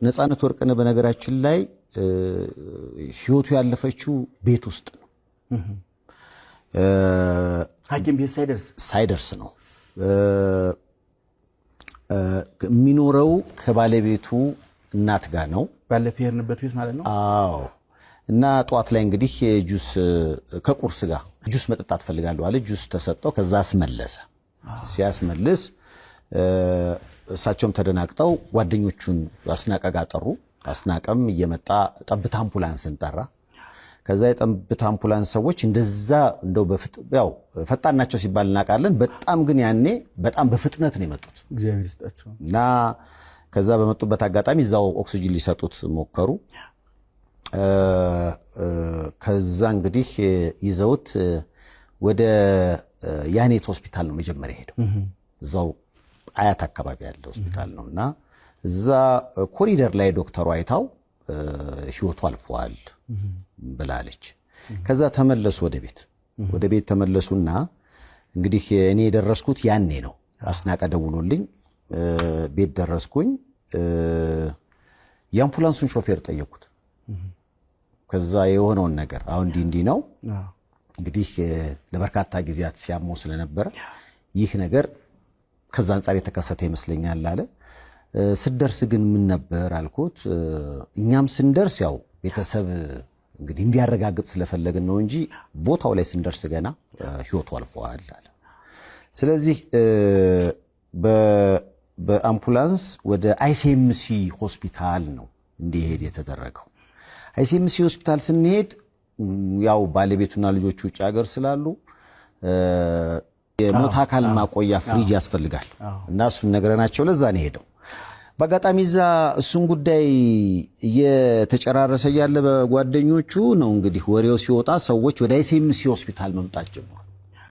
ነፃነት ወርቅነህ በነገራችን ላይ ህይወቱ ያለፈችው ቤት ውስጥ ነው። ሐኪም ቤት ሳይደርስ ነው የሚኖረው ከባለቤቱ እናት ጋር ነው። ባለፈው የሄድንበት ቤት ማለት ነው። አዎ። እና ጧት ላይ እንግዲህ ጁስ ከቁርስ ጋር ጁስ መጠጣት ፈልጋለሁ አለ። ጁስ ተሰጠው። ከዛ አስመለሰ። ሲያስመልስ እሳቸውም ተደናቅጠው ጓደኞቹን አስናቀ ጋር ጠሩ። አስናቀም እየመጣ ጠብታ አምቡላንስን ጠራ። ከዛ የጠብታ አምቡላንስ ሰዎች እንደዛ እንደው ያው ፈጣን ናቸው ሲባል እናውቃለን። በጣም ግን ያኔ በጣም በፍጥነት ነው የመጡት። እግዚአብሔር ይስጣቸው። እና ከዛ በመጡበት አጋጣሚ እዛው ኦክሲጅን ሊሰጡት ሞከሩ። ከዛ እንግዲህ ይዘውት ወደ ያኔት ሆስፒታል ነው መጀመሪያ ሄደው። እዛው አያት አካባቢ ያለ ሆስፒታል ነውና እዛ ኮሪደር ላይ ዶክተሩ አይታው ህይወቱ አልፏል ብላለች። ከዛ ተመለሱ ወደ ቤት ተመለሱና እንግዲህ እኔ የደረስኩት ያኔ ነው። አስናቀ ደውሎልኝ ቤት ደረስኩኝ። የአምቡላንሱን ሾፌር ጠየቁት። ከዛ የሆነውን ነገር አሁን እንዲህ ነው እንግዲህ ለበርካታ ጊዜያት ሲያመው ስለነበረ ይህ ነገር ከዛ አንፃር የተከሰተ ይመስለኛል አለ። ስደርስ ግን ምን ነበር አልኩት። እኛም ስንደርስ ያው ቤተሰብ እንግዲህ እንዲያረጋግጥ ስለፈለግን ነው እንጂ ቦታው ላይ ስንደርስ ገና ህይወቱ አልፏል አለ። ስለዚህ በአምቡላንስ ወደ አይሲኤምሲ ሆስፒታል ነው እንዲሄድ የተደረገው። አይሲኤምሲ ሆስፒታል ስንሄድ ያው ባለቤቱና ልጆቹ ውጭ ሀገር ስላሉ የሞት አካል ማቆያ ፍሪጅ ያስፈልጋል እና እሱን ነግረናቸው ለዛ ነው ሄደው። በአጋጣሚ እዛ እሱን ጉዳይ እየተጨራረሰ ያለ በጓደኞቹ ነው እንግዲህ ወሬው ሲወጣ ሰዎች ወደ አይሲኤምሲ ሆስፒታል መምጣት ጀመሩ።